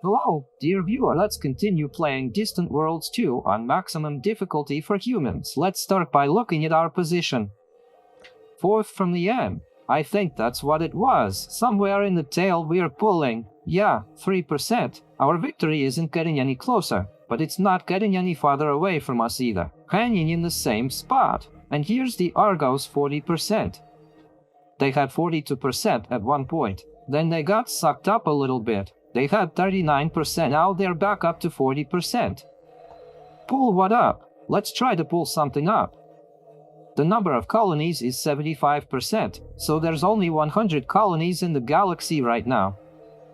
Hello, dear viewer, let's continue playing Distant Worlds 2 on maximum difficulty for humans. Let's start by looking at our position. Fourth from the end. I think that's what it was. Somewhere in the tail we're pulling. Yeah, 3%. Our victory isn't getting any closer, but it's not getting any farther away from us either. Hanging in the same spot. And here's the Argos 40%. They had 42% at one point. Then they got sucked up a little bit. They had 39%, now they're back up to 40%. Pull what up? Let's try to pull something up. The number of colonies is 75%, so there's only 100 colonies in the galaxy right now.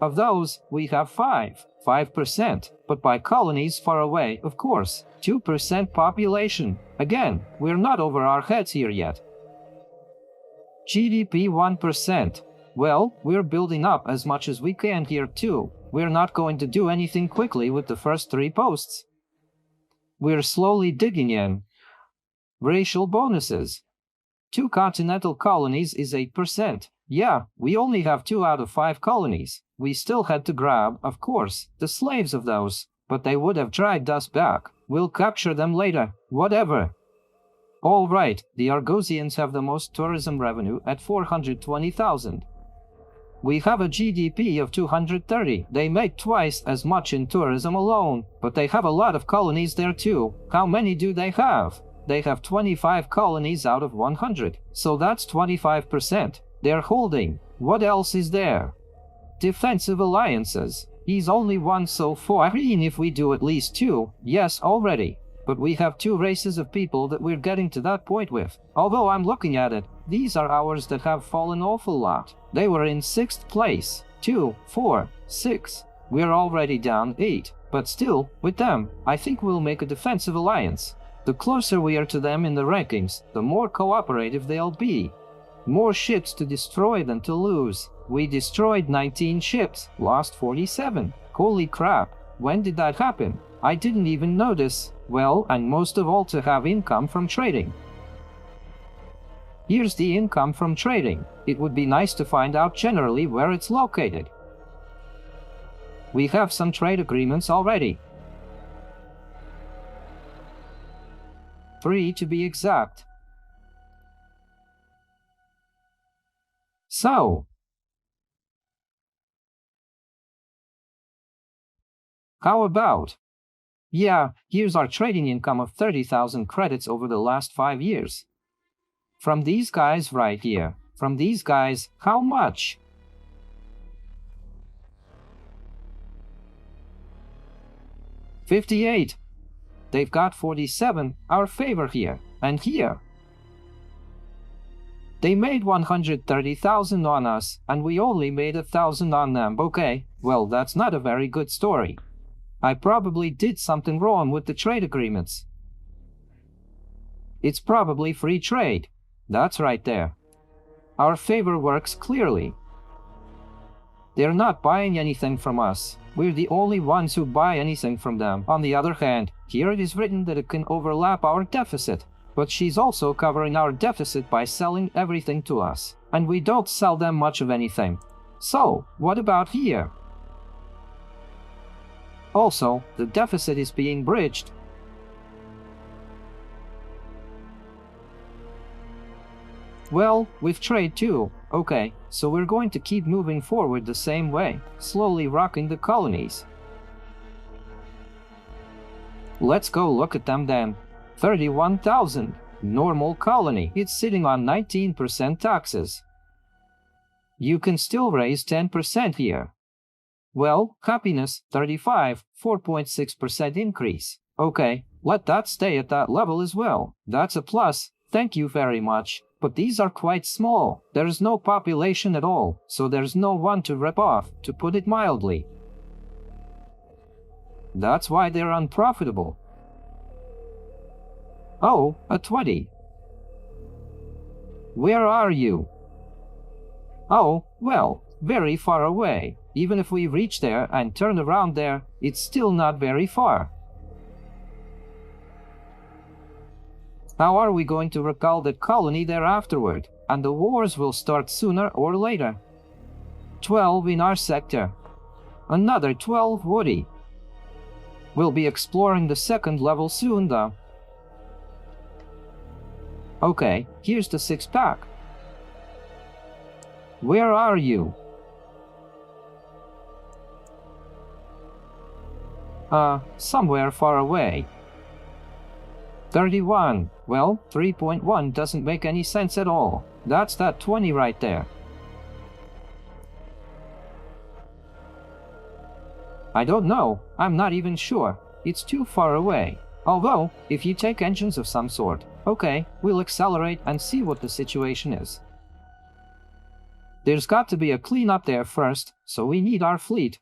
Of those, we have 5%, but by colonies far away, of course. 2% population. Again, we're not over our heads here yet. GDP 1%. Well, we're building up as much as we can here too. We're not going to do anything quickly with the first 3 posts. We're slowly digging in. Racial bonuses. 2 continental colonies is 8%. Yeah, we only have 2 out of 5 colonies. We still had to grab, of course, the slaves of those, but they would have dragged us back. We'll capture them later. Whatever. All right, the Argosians have the most tourism revenue at 420,000. We have a GDP of 230. They make twice as much in tourism alone, but they have a lot of colonies there too. How many do they have? They have 25 colonies out of 100, so that's 25%. They're holding. What else is there? Defensive alliances. He's only one so far. If we do at least 2, yes, already. But we have 2 races of people that we're getting to that point with. Although I'm looking at it, these are ours that have fallen awful lot. They were in 6th place. 2, 4, 6. We're already down 8. But still, with them, I think we'll make a defensive alliance. The closer we are to them in the rankings, the more cooperative they'll be. More ships to destroy than to lose. We destroyed 19 ships, lost 47. Holy crap, when did that happen? I didn't even notice. Well, and most of all to have income from trading. Here's the income from trading. It would be nice to find out generally where it's located. We have some trade agreements already. 3 to be exact. So, how about? Yeah, here's our trading income of 30,000 credits over the last 5 years. From these guys right here. From these guys, how much? $58. They've got 47, our favor here, and here. They made 130,000 on us, and we only made 1,000 on them. Okay, well, that's not a very good story. I probably did something wrong with the trade agreements. It's probably free trade. That's right there. Our favor works clearly. They're not buying anything from us. We're the only ones who buy anything from them. On the other hand, here it is written that it can overlap our deficit. But she's also covering our deficit by selling everything to us. And we don't sell them much of anything. So, what about here? Also, the deficit is being bridged. Well, with trade too. Okay, so we're going to keep moving forward the same way, slowly rocking the colonies. Let's go look at them then. 31,000. Normal colony. It's sitting on 19% taxes. You can still raise 10% here. Well, happiness, 35, 4.6% increase. Okay, let that stay at that level as well. That's a plus, thank you very much. But these are quite small. There's no population at all, so there's no one to rip off, to put it mildly. That's why they're unprofitable. Oh, a 20. Where are you? Oh, well, very far away. Even if we reach there and turn around there, it's still not very far. How are we going to recall that colony there afterward? And the wars will start sooner or later. 12 in our sector. Another 12 woody. We'll be exploring the second level soon, though. Okay, here's the 6-pack. Where are you? Somewhere far away. 31. Well, 3.1 doesn't make any sense at all. That's that 20 right there. I don't know. I'm not even sure. It's too far away. Although, if you take engines of some sort, okay, we'll accelerate and see what the situation is. There's got to be a cleanup there first, so we need our fleet.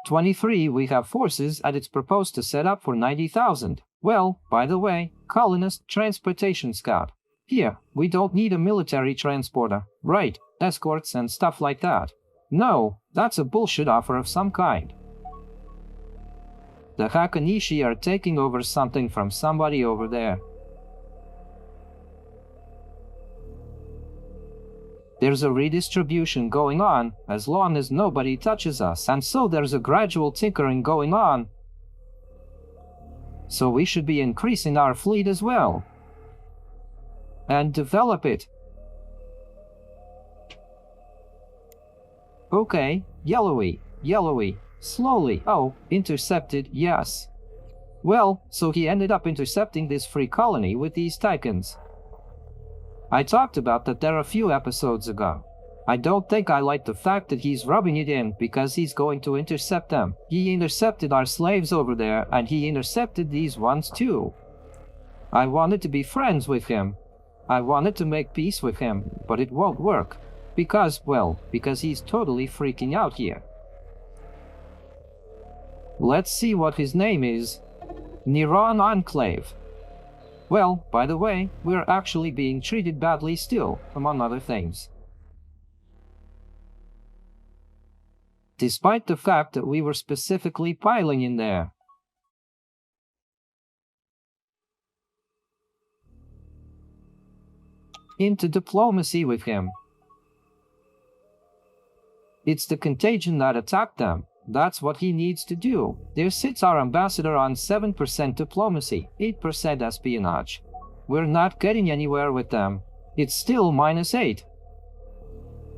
23, we have forces and it's proposed to set up for 90,000. Well, by the way, colonist transportation scout. Here, we don't need a military transporter, right, escorts and stuff like that. No, that's a bullshit offer of some kind. The Hakanishi are taking over something from somebody over there. There's a redistribution going on, as long as nobody touches us, and so there's a gradual tinkering going on. So we should be increasing our fleet as well. And develop it. Okay, yellowy, slowly, oh, intercepted, yes. Well, so he ended up intercepting this free colony with these Tychons. I talked about that there a few episodes ago. I don't think I like the fact that he's rubbing it in because he's going to intercept them. He intercepted our slaves over there and he intercepted these ones too. I wanted to be friends with him. I wanted to make peace with him, but it won't work. Because he's totally freaking out here. Let's see what his name is. Neron Enclave. Well, by the way, we're actually being treated badly still, among other things. Despite the fact that we were specifically piling in there. Into diplomacy with him. It's the contagion that attacked them. That's what he needs to do. There sits our ambassador on 7% diplomacy, 8% espionage. We're not getting anywhere with them. It's still -8.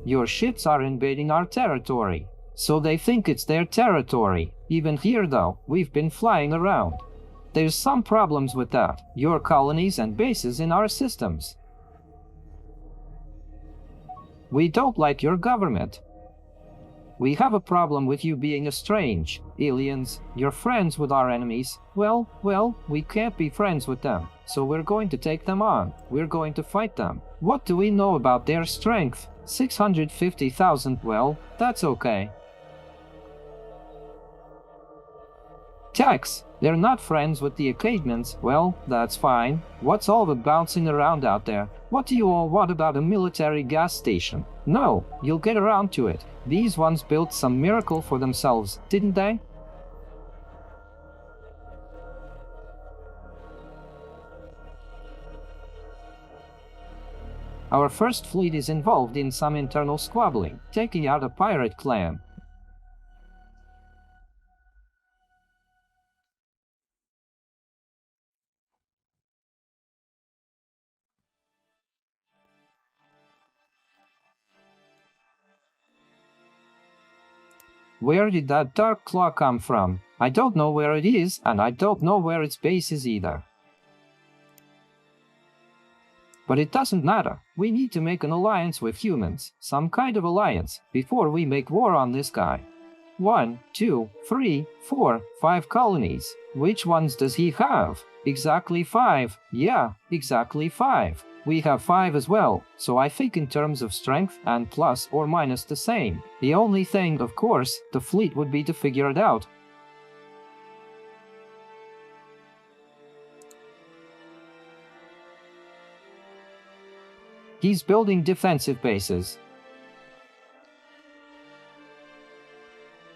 Your shits are invading our territory. So they think it's their territory. Even here though, we've been flying around. There's some problems with that. Your colonies and bases in our systems. We don't like your government. We have a problem with you being strange. Aliens, you're friends with our enemies. Well, we can't be friends with them. So we're going to take them on. We're going to fight them. What do we know about their strength? 650,000, well, that's okay. Tax, they're not friends with the acclaimeds. Well, that's fine. What's all the bouncing around out there? What do you all want about a military gas station? No, you'll get around to it. These ones built some miracle for themselves, didn't they? Our first fleet is involved in some internal squabbling, taking out a pirate clan. Where did that dark claw come from? I don't know where it is, and I don't know where its base is either. But it doesn't matter. We need to make an alliance with humans, some kind of alliance, before we make war on this guy. 1, 2, 3, 4, 5 colonies. Which ones does he have? Exactly 5. Yeah, exactly 5. We have 5 as well, so I think in terms of strength and plus or minus the same. The only thing, of course, the fleet would be to figure it out. He's building defensive bases.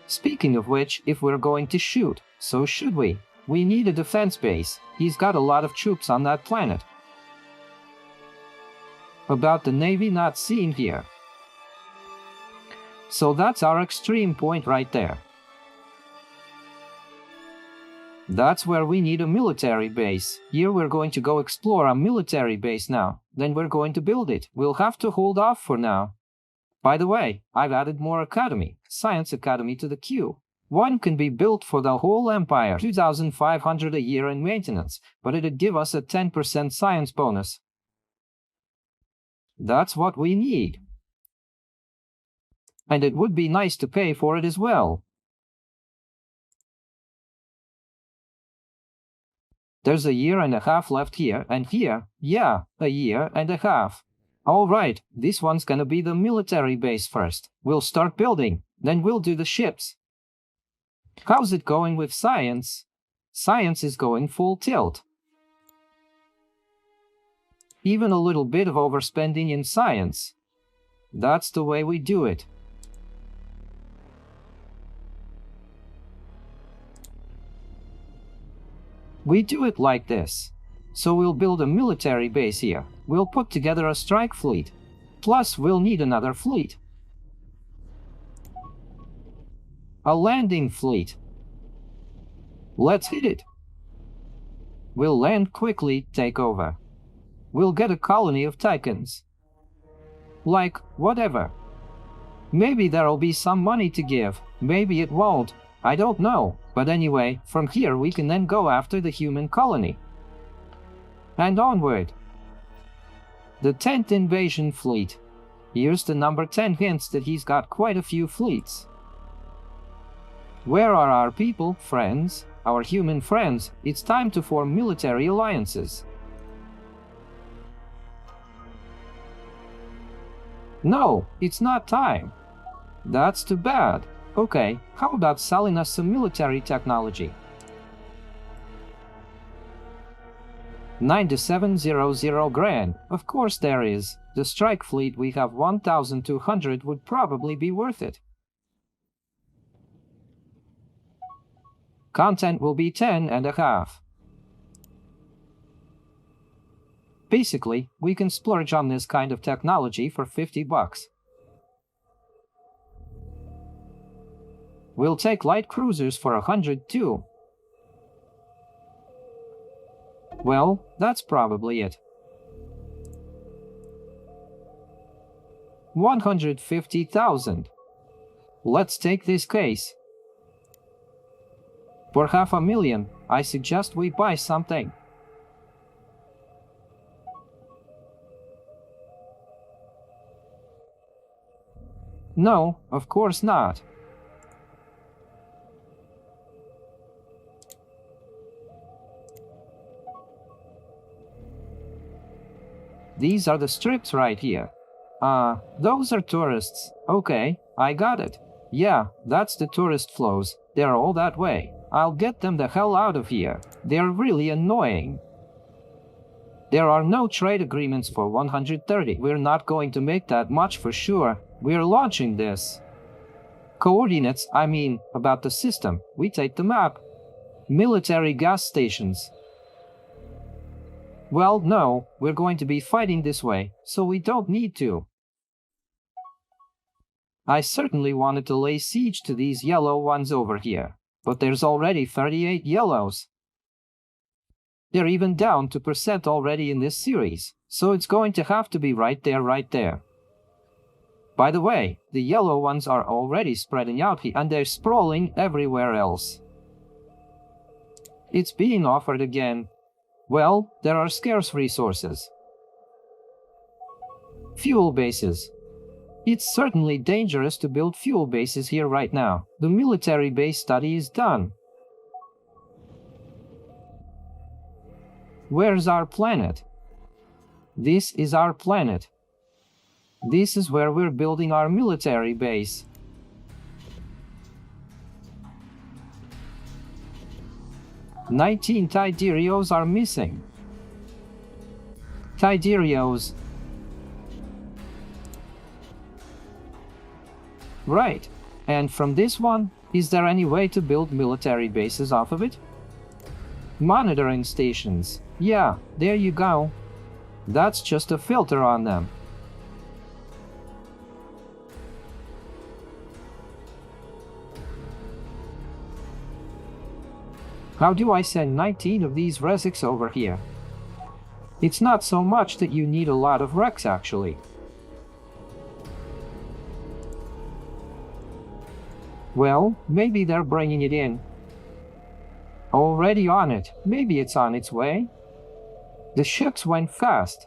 Speaking of which, if we're going to shoot, so should we? We need a defense base. He's got a lot of troops on that planet. About the Navy not seen here. So that's our extreme point right there. That's where we need a military base. Here we're going to go explore a military base now. Then we're going to build it. We'll have to hold off for now. By the way, I've added more Science Academy to the queue. One can be built for the whole empire, 2,500 a year in maintenance, but it'd give us a 10% science bonus. That's what we need. And it would be nice to pay for it as well. There's a year and a half left here and here. Yeah, a year and a half. Alright, this one's gonna be the military base first. We'll start building, then we'll do the ships. How's it going with science? Science is going full tilt. Even a little bit of overspending in science. That's the way we do it. We do it like this. So we'll build a military base here. We'll put together a strike fleet. Plus, we'll need another fleet. A landing fleet. Let's hit it. We'll land quickly, take over. We'll get a colony of Tychons. Like, whatever. Maybe there'll be some money to give. Maybe it won't. I don't know. But anyway, from here we can then go after the human colony. And onward. The 10th invasion fleet. Here's the number 10 hints that he's got quite a few fleets. Where are our people, friends? Our human friends? It's time to form military alliances. No, it's not time. That's too bad. Okay, how about selling us some military technology? 9700 grand. Of course there is. The strike fleet we have 1,200 would probably be worth it. Content will be 10.5. Basically, we can splurge on this kind of technology for 50 bucks. We'll take light cruisers for 100 too. Well, that's probably it. 150,000. Let's take this case. For 500,000, I suggest we buy something. No, of course not. These are the strips right here. Those are tourists. Okay, I got it. Yeah, that's the tourist flows. They're all that way. I'll get them the hell out of here. They're really annoying. There are no trade agreements for 130. We're not going to make that much for sure. We're launching this. Coordinates, I mean, about the system. We take the map. Military gas stations. Well, no, we're going to be fighting this way, so we don't need to. I certainly wanted to lay siege to these yellow ones over here, but there's already 38 yellows. They're even down 2% already in this series, so it's going to have to be right there. By the way, the yellow ones are already spreading out here, and they're sprawling everywhere else. It's being offered again. Well, there are scarce resources. Fuel bases. It's certainly dangerous to build fuel bases here right now. The military base study is done. Where's our planet? This is our planet. This is where we're building our military base. "19 Tiderios are missing. Tiderios. Right. And from this one, is there any way to build military bases off of it? Monitoring stations. Yeah, there you go. That's just a filter on them. How do I send 19 of these Rezics over here? It's not so much that you need a lot of Rex, actually. Well, maybe they're bringing it in. Already on it. Maybe it's on its way. The ships went fast.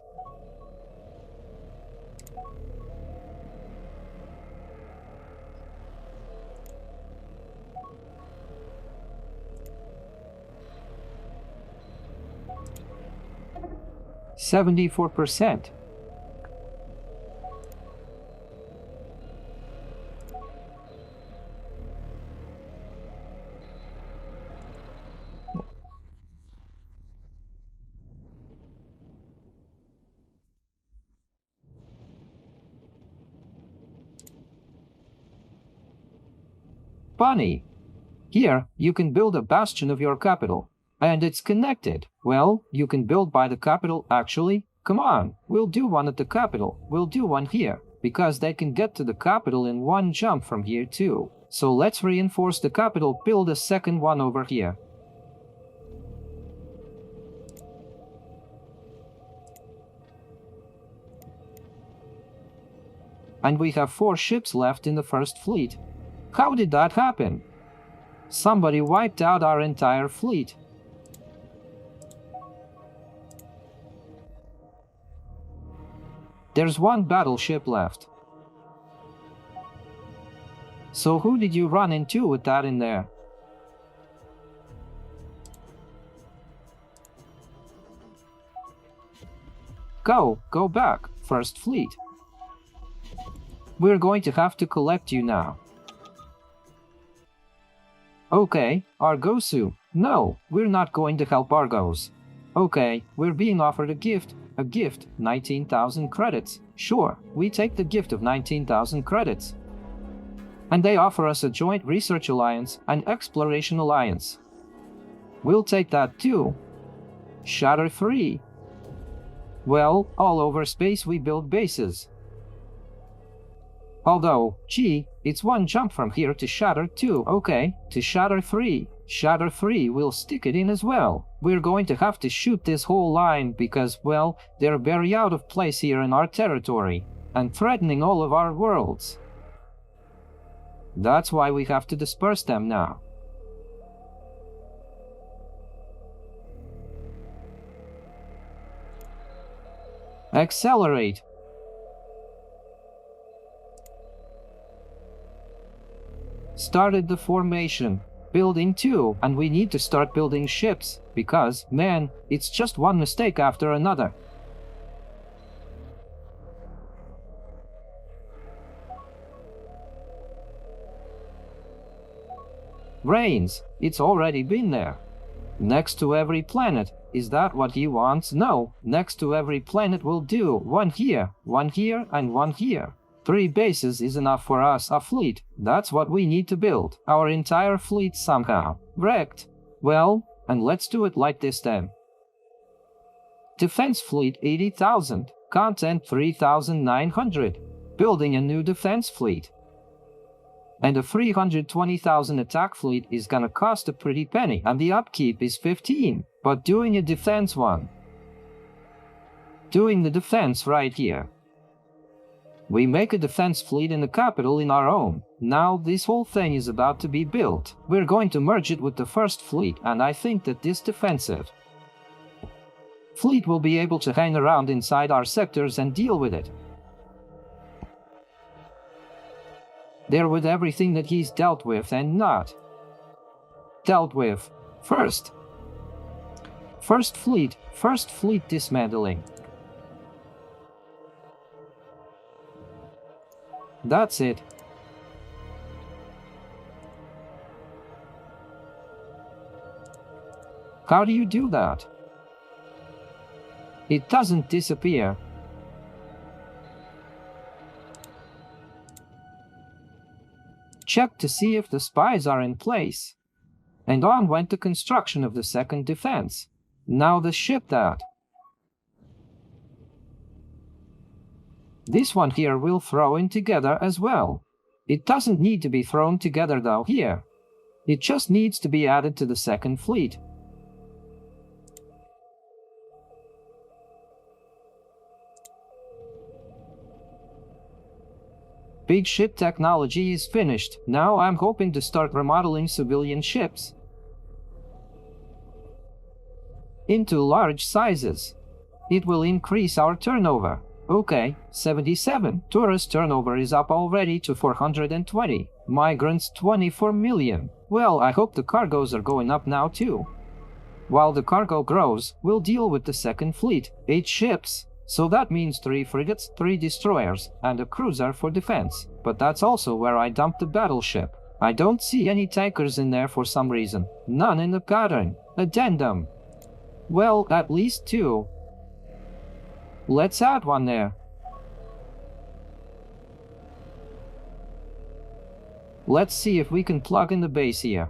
%74. Funny. Here, you can build a bastion of your capital. And it's connected. Well, you can build by the capital, actually. Come on, we'll do one at the capital. We'll do one here. Because they can get to the capital in one jump from here too. So let's reinforce the capital, build a second one over here. And we have 4 ships left in the first fleet. How did that happen? Somebody wiped out our entire fleet. There's 1 battleship left. So who did you run into with that in there? Go back, first fleet. We're going to have to collect you now. Okay, Argosu. No, we're not going to help Argos. Okay, we're being offered a gift. A gift, 19,000 credits. Sure, we take the gift of 19,000 credits. And they offer us a joint research alliance, an exploration alliance. We'll take that too. Shatter 3. Well, all over space we build bases. Although, gee, it's 1 jump from here to Shatter 2. Okay, to Shatter 3. Shatter 3 will stick it in as well. We're going to have to shoot this whole line because, well, they're very out of place here in our territory and threatening all of our worlds. That's why we have to disperse them now. Accelerate. Started the formation. Building 2, and we need to start building ships, because, man, it's just one mistake after another. Rains, it's already been there. Next to every planet. Is that what he wants? No, next to every planet will do. 1 here, and 1 here. 3 bases is enough for us, a fleet. That's what we need to build. Our entire fleet somehow. Wrecked. Well, and let's do it like this then. Defense fleet 80,000. Content 3,900. Building a new defense fleet. And a 320,000 attack fleet is gonna cost a pretty penny, and the upkeep is 15. But doing a defense one. Doing the defense right here. We make a defense fleet in the capital in our own. Now this whole thing is about to be built. We're going to merge it with the first fleet, and I think that this defensive fleet will be able to hang around inside our sectors and deal with it. There with everything that he's dealt with and not dealt with. First fleet dismantling. That's it. How do you do that? It doesn't disappear. Check to see if the spies are in place. And on went the construction of the second defense. Now the ship that. This one here will throw in together as well. It doesn't need to be thrown together though here. It just needs to be added to the second fleet. Big ship technology is finished. Now I'm hoping to start remodeling civilian ships into large sizes. It will increase our turnover. Okay, 77. Tourist turnover is up already to 420. Migrants 24 million. Well, I hope the cargoes are going up now too. While the cargo grows, we'll deal with the second fleet, 8 ships. So that means 3 frigates, 3 destroyers, and a cruiser for defense. But that's also where I dumped the battleship. I don't see any tankers in there for some reason. None in the pattern. Addendum. Well, at least 2. Let's add one there. Let's see if we can plug in the base here.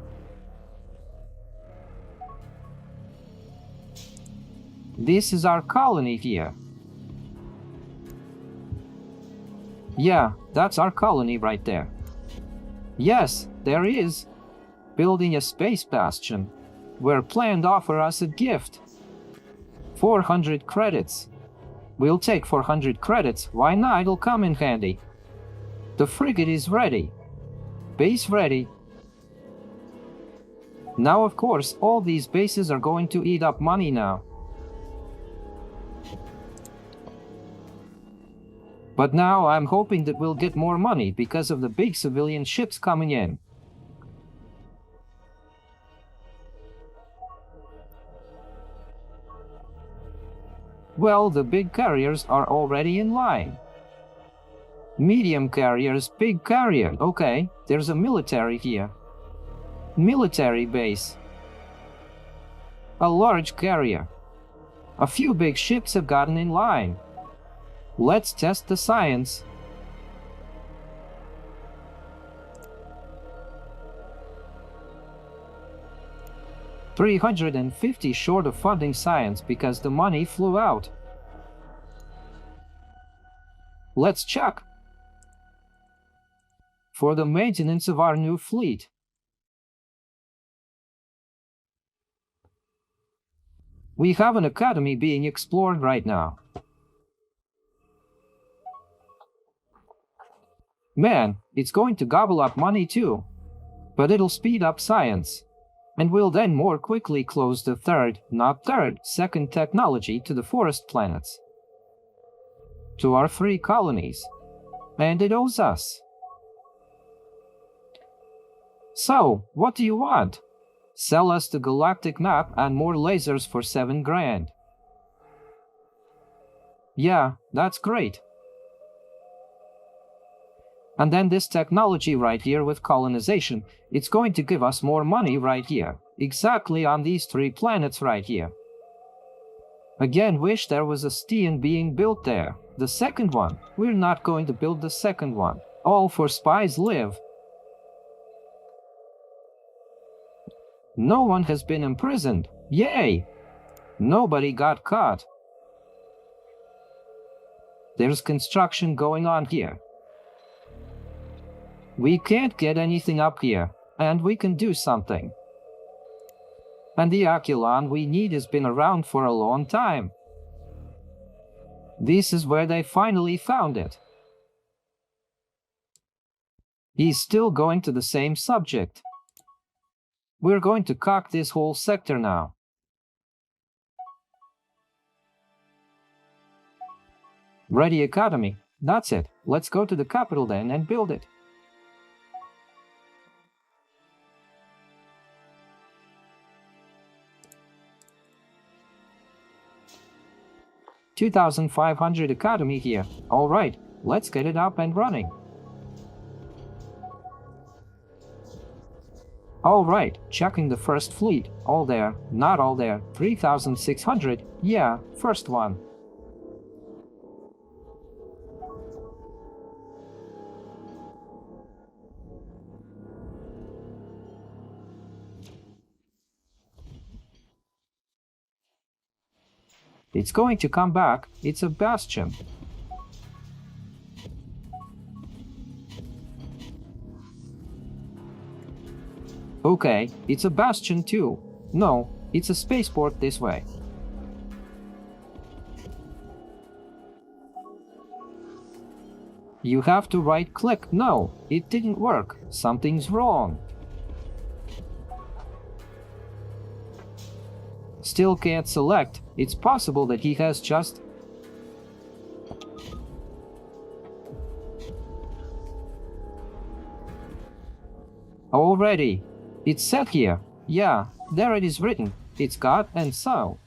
This is our colony here. Yeah, that's our colony right there. Yes, there is. Building a space bastion. We're planned to offer us a gift. 400 credits. We'll take 400 credits. Why not? It'll come in handy. The frigate is ready. Base ready. Now, of course, all these bases are going to eat up money now. But now I'm hoping that we'll get more money because of the big civilian ships coming in. Well, the big carriers are already in line. Medium carriers, big carrier. Okay, there's a military here. Military base. A large carrier. A few big ships have gotten in line. Let's test the science. $350 short of funding science because the money flew out. Let's check. For the maintenance of our new fleet. We have an academy being explored right now. Man, it's going to gobble up money too. But it'll speed up science. And we'll then more quickly close the second technology to the forest planets. To our 3 colonies. And it owes us. So, what do you want? Sell us the galactic map and more lasers for 7 grand. Yeah, that's great. And then this technology right here with colonization, it's going to give us more money right here. Exactly on these 3 planets right here. Again, wish there was a Stein being built there. The second one. We're not going to build the second one. All for spies live. No one has been imprisoned. Yay! Nobody got caught. There's construction going on here. We can't get anything up here, and we can do something. And the Aquilon we need has been around for a long time. This is where they finally found it. He's still going to the same subject. We're going to cock this whole sector now. Ready Academy. That's it. Let's go to the capital then and build it. $2,500 Academy here. Alright, let's get it up and running. Alright, checking the first fleet. All there, not all there. 3,600. Yeah, first one. It's going to come back. It's a bastion. Okay, it's a bastion too. No, it's a spaceport this way. You have to right-click. No, it didn't work. Something's wrong. Still can't select. It's possible that he has just... Already. It's set here. Yeah, there it is written. It's got and so.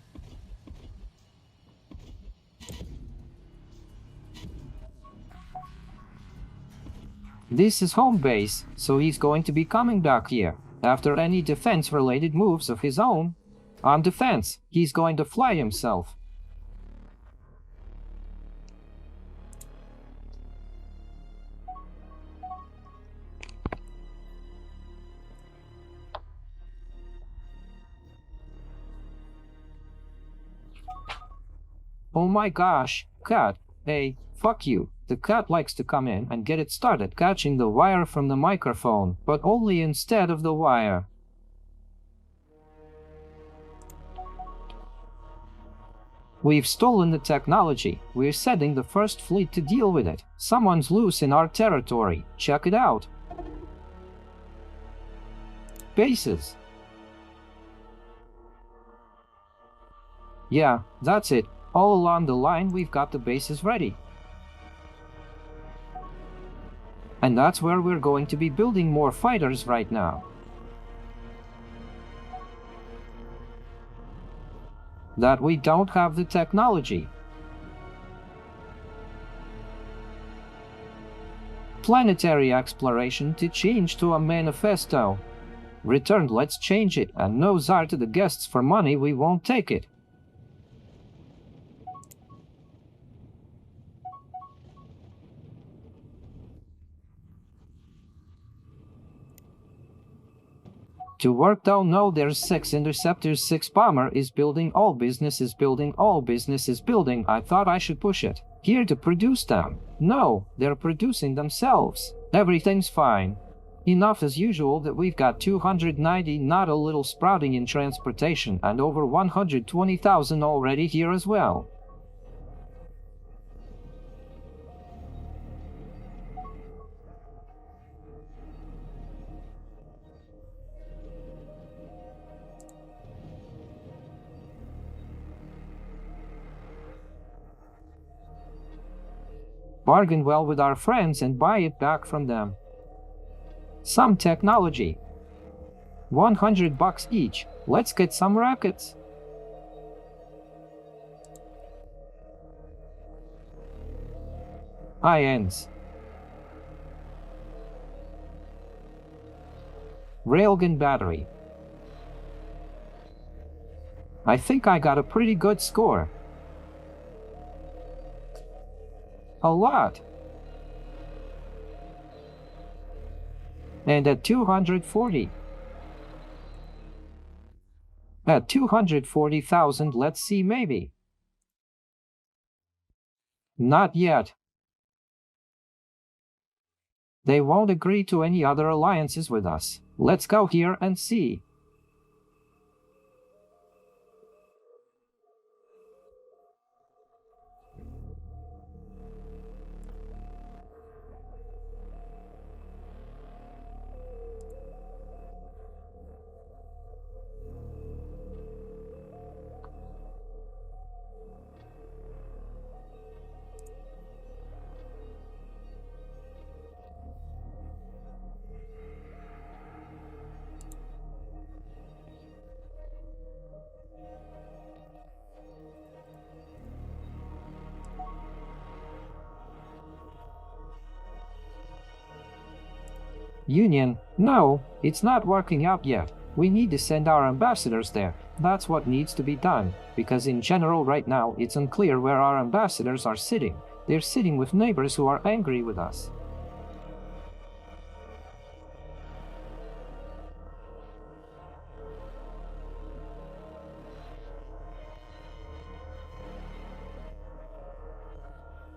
This is home base, so he's going to be coming back here. After any defense-related moves of his own. On defense, he's going to fly himself. Oh my gosh, cat. Hey, fuck you. The cat likes to come in and get it started catching the wire from the microphone, but only instead of the wire. We've stolen the technology. We're sending the first fleet to deal with it. Someone's loose in our territory. Check it out. Bases. Yeah, that's it. All along the line we've got the bases ready. And that's where we're going to be building more fighters right now. That we don't have the technology. Planetary exploration to change to a manifesto. Returned, let's change it, and no czar to the guests for money, we won't take it. To work down, no, there's 6 interceptors, 6 bomber is building, all business is building, all business is building. I thought I should push it. Here to produce them. No, they're producing themselves. Everything's fine. Enough as usual that we've got 290, not a little sprouting in transportation, and over 120,000 already here as well. Bargain well with our friends and buy it back from them. Some technology. $100 each. Let's get some rockets. Ions. Railgun battery. I think I got a pretty good score. A lot. And at 240. At 240,000, let's see, maybe. Not yet. They won't agree to any other alliances with us. Let's go here and see. Union, no, it's not working out yet. We need to send our ambassadors there. That's what needs to be done, because in general right now it's unclear where our ambassadors are sitting. They're sitting with neighbors who are angry with us.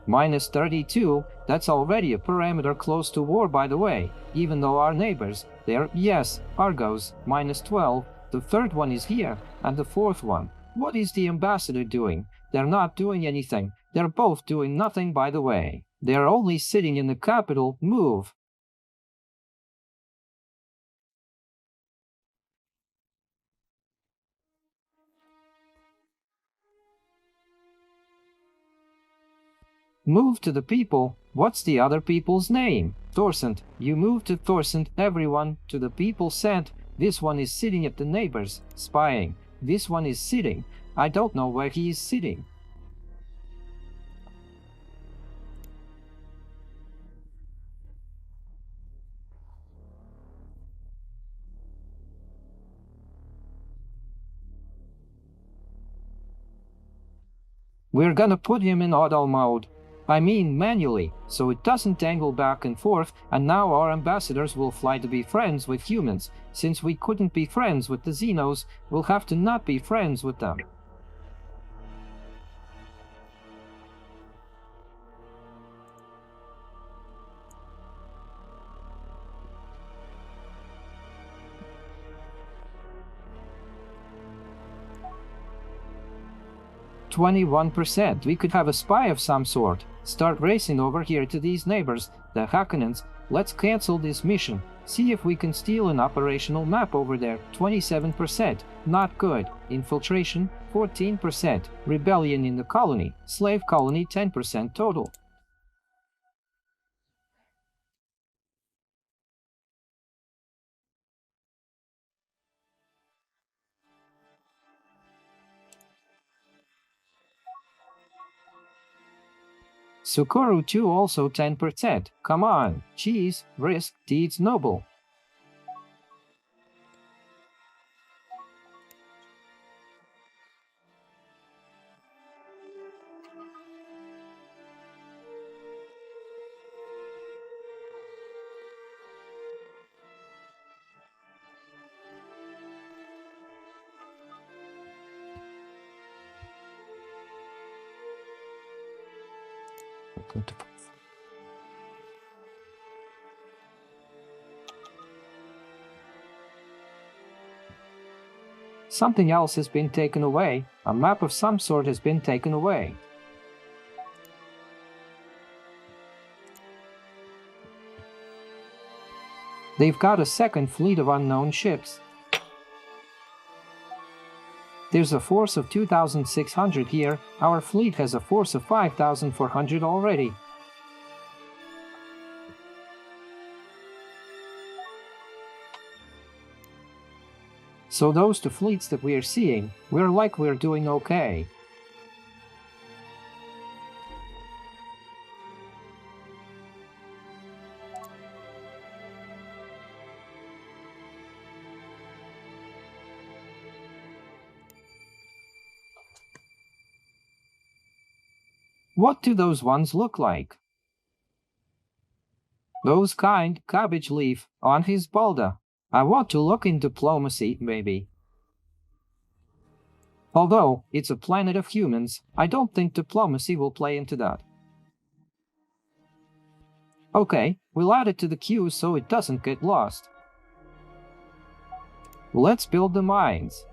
-32, that's already a parameter close to war, by the way. Even though our neighbors, there, yes, Argos, -12, the third one is here, and the fourth one. What is the ambassador doing? They're not doing anything. They're both doing nothing, by the way. They're only sitting in the capital. Move. Move to the people. What's the other people's name? Thorsent. You move to Thorsent. Everyone to the people sent. This one is sitting at the neighbors, spying. This one is sitting. I don't know where he is sitting. We're gonna put him in auto mode. I mean manually, so it doesn't tangle back and forth, and now our ambassadors will fly to be friends with humans. Since we couldn't be friends with the Xenos, we'll have to not be friends with them. "21%. We could have a spy of some sort. Start racing over here to these neighbors, the Hakanans. Let's cancel this mission. See if we can steal an operational map over there. 27%. Not good. Infiltration, 14%. Rebellion in the colony. Slave colony, 10% total." Sukuru 2 also 10%. Come on. Cheese, risk, deeds noble. Something else has been taken away. A map of some sort has been taken away. They've got a second fleet of unknown ships. There's a force of 2,600 here. Our fleet has a force of 5,400 already. So those two fleets that we're seeing, we're doing okay. What do those ones look like? Those kind, cabbage leaf, on his balda. I want to look in diplomacy, maybe. Although it's a planet of humans, I don't think diplomacy will play into that. Okay, we'll add it to the queue so it doesn't get lost. Let's build the mines.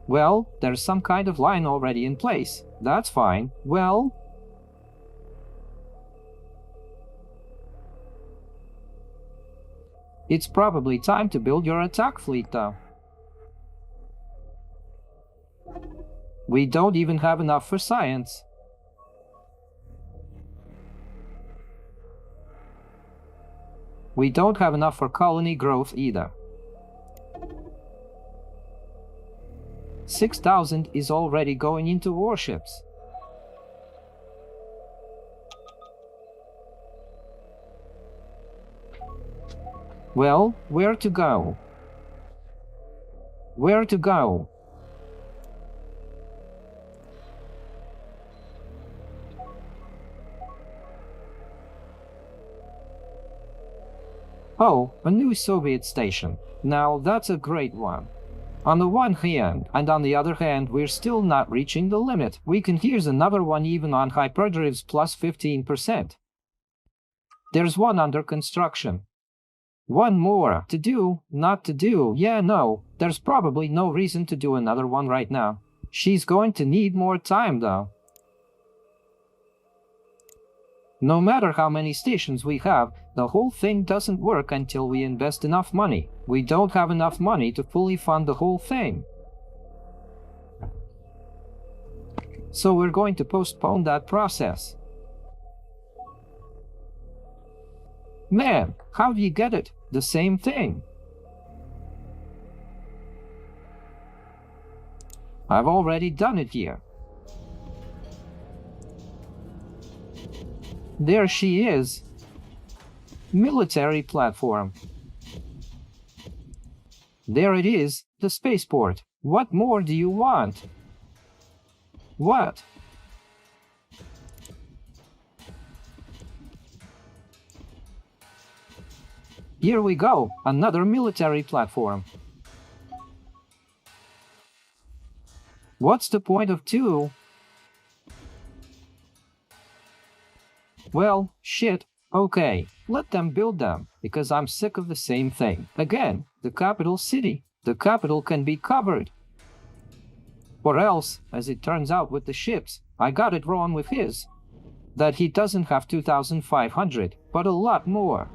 Well, there's some kind of line already in place. That's fine. Well, it's probably time to build your attack fleet, though. We don't even have enough for science. We don't have enough for colony growth either. 6,000 is already going into warships. Well, where to go? Where to go? Oh, a new Soviet station. Now that's a great one. On the one hand, and on the other hand, we're still not reaching the limit. Here's another one even on hyperdrives plus 15%. There's one under construction. One more. To do, not to do. Yeah, no. There's probably no reason to do another one right now. She's going to need more time, though. No matter how many stations we have, the whole thing doesn't work until we invest enough money. We don't have enough money to fully fund the whole thing. So we're going to postpone that process. Man, how do you get it? The same thing. I've already done it here. There she is. Military platform. There it is, the spaceport. What more do you want? What? Here we go, another military platform. What's the point of two? Well, shit. Okay, let them build them, because I'm sick of the same thing. Again, the capital city. The capital can be covered. Or else, as it turns out with the ships, I got it wrong with his. That he doesn't have 2,500, but a lot more.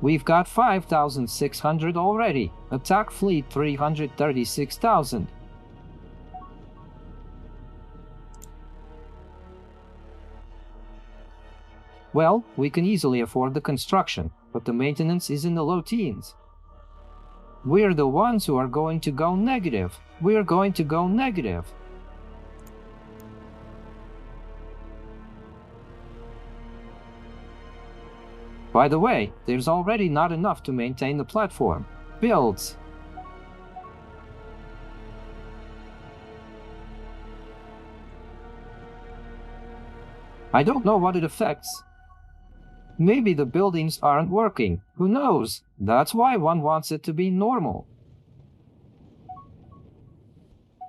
We've got 5,600 already. Attack fleet 336,000. Well, we can easily afford the construction, but the maintenance is in the low teens. We're the ones who are going to go negative. We're going to go negative. By the way, there's already not enough to maintain the platform. Builds. I don't know what it affects. Maybe the buildings aren't working. Who knows? That's why one wants it to be normal.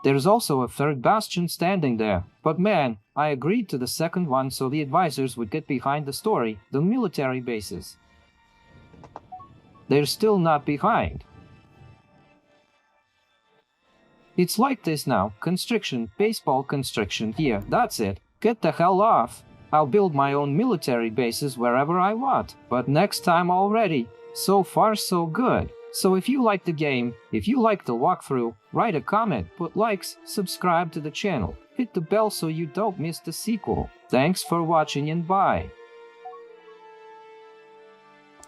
There's also a third bastion standing there. But man, I agreed to the second one so the advisors would get behind the story, the military bases. They're still not behind. It's like this now. Constriction, baseball constriction here. That's it. Get the hell off. I'll build my own military bases wherever I want, but next time already. So far so good. So if you like the game, if you like the walkthrough, write a comment, put likes, subscribe to the channel, hit the bell so you don't miss the sequel. Thanks for watching and bye.